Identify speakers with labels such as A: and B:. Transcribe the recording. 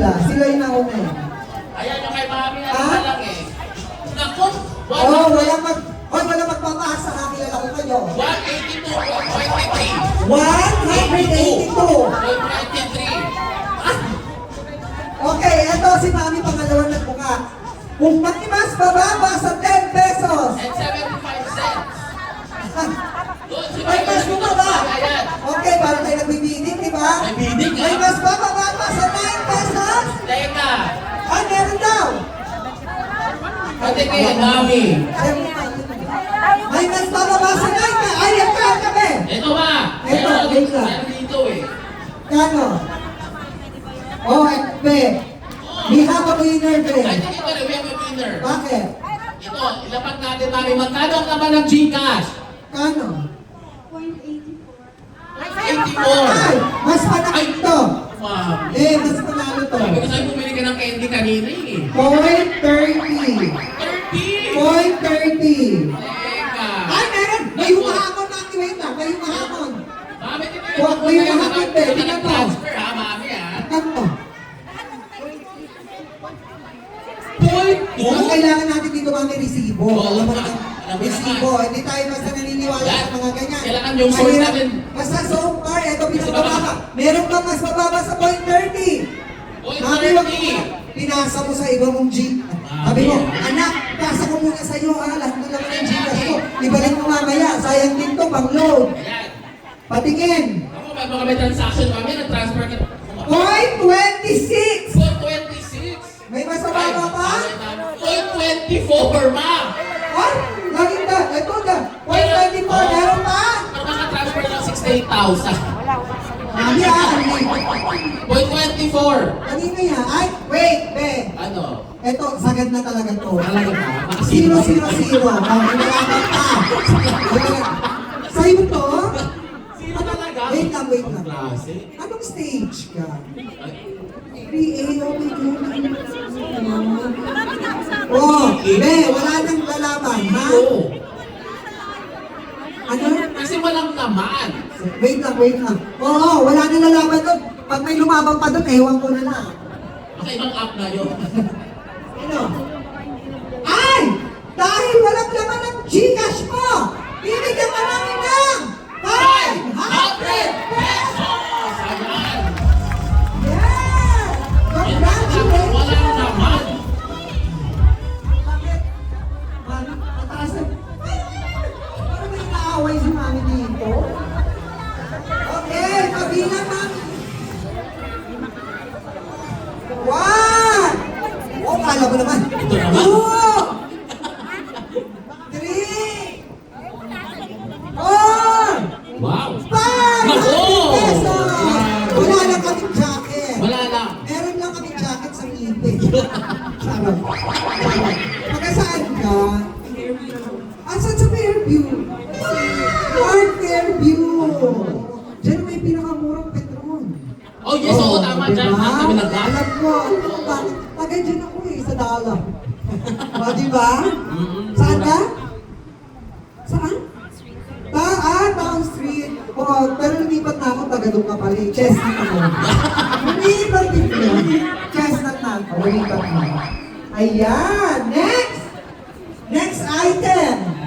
A: sila. Sila yung nauna eh.
B: Ayan yung kay Mami na lang eh. Naku!
A: Oh, walang magpapasa ha. Kilala ko kayo.
B: 182 or 23.
A: 182.
B: 193.
A: Okay, eto si Mami pangalawa na buka. Kung mas bababa sa 10 pesos.
B: And 75 cents. Doon si
A: May mas bumaba.
B: Ayan.
A: Okay, para tayo nagbibidding, di ba?
B: May bidding,
A: May
B: ha?
A: mas bababa pa sa 9 pesos.
B: Teka.
A: Ah, meron daw.
B: Patingin, Mami.
A: May mas bababa sa 9 pesos. Ay, ito ang kami.
B: Ito ba?
A: Ito, wait lang.
B: Meron dito eh.
A: Kano? Oh, be. We have a winner, be.
B: I think ito na, we have a winner.
A: Bakit?
B: Ito, ilapat natin Mami. Magkano ang laman ng Gcash?
A: Kano?
B: 84.
A: Ay, mas panakit to.
B: Mami.
A: Mas panalo to.
B: Sabi ko sa'yo, bumili ka ng candy kanina eh.
A: Point 30.
B: 30!
A: Point 30.
B: Teka.
A: Ay, meron! May humahamon natin. Wait lang, may humahamon.
B: Mami,
A: Huwag mo yung mahapit, eh. Tingnan mo.
B: transfer ha, Mami ha.
A: Kanto.
B: Point
A: Ang
B: 2?
A: kailangan natin dito mga resibo.
B: Oo,
A: Alam mo
B: alam
A: naman,
B: mo
A: resibo. Hindi tayo basta naniniwala
B: Yan.
A: sa mga ganyan.
B: Kailangan yung source
A: Mahirap.
B: natin.
A: Basta so far, ito pinakababa. Meron pa mas mababa sa point 30.
B: Point
A: Mami, wag mo
B: 30.
A: na. Pinasa mo sa iba mong G. Sabi mo, anak, pasa ko muna sa iyo ha. Lahat na naman ang Gcash ko. Ibalik mo mamaya. Sayang din to, pang load.
B: Ayan.
A: Patingin.
B: Ako, pag mga may transaction Mami, nag-transfer ka.
A: Point 26.
B: Point 26.
A: May mas mababa pa?
B: Point 24, Ma.
A: Ay, laging da. Ito da. Point 24. Meron pa?
B: Pero maka-transfer ng 68,000.
A: Mami ah, hindi.
B: Point 24.
A: Kanina yan. Ay, wait, be.
B: Ano?
A: Ito, sagad na talaga to.
B: Talaga ba?
A: Zero, zero, zero. Mami, nalaman pa. Sa'yo to?
B: Sino talaga?
A: Wait lang, wait lang.
B: Ang klase.
A: Anong stage ka?
B: Ay,
A: 3A, okay, good. Oh, be, wala nang lalaban, ha?
B: oo.
A: Ano?
B: Kasi walang naman.
A: Wait lang. Oo, wala nang lalaban doon. Pag may lumabang pa doon, ewan ko na lang.
B: Baka ibang app na yun.
A: Ano? Ay! Dahil walang laman ng Gcash mo, bibigyan ka namin ng 500
B: pesos! Ayan!
A: Yeah! Congratulations!
B: Walang naman.
A: Bakit? Mami, mataas na. Parang may naaway si Mami dito. Okay, kabilang Mami. 1! Oh, kala mo naman.
B: Ito naman.
A: 2! 3! 4!
B: Wow!
A: 5!
B: Nako!
A: Pesos! Wala lang kaming jacket.
B: Wala lang.
A: Meron lang kaming jacket sa ngipin. Charot. Pagkasaan ka? Asan sa Fairview? Park Fairview! Diyan may pinakamurang Petron.
B: Oh yes, oo, tama dyan.
A: Diba?
B: Kami nag-gas.
A: Alam ko, bakit? Tagay dyan ako eh, sa Dala. O, diba? Saan ka? Saan? Town Street. Oo, pero lumipat na ako, taga doon ka pala eh. Chestnut ako. Lumipat din yun. Chestnut na ako, lumipat na ako. Ayan, next!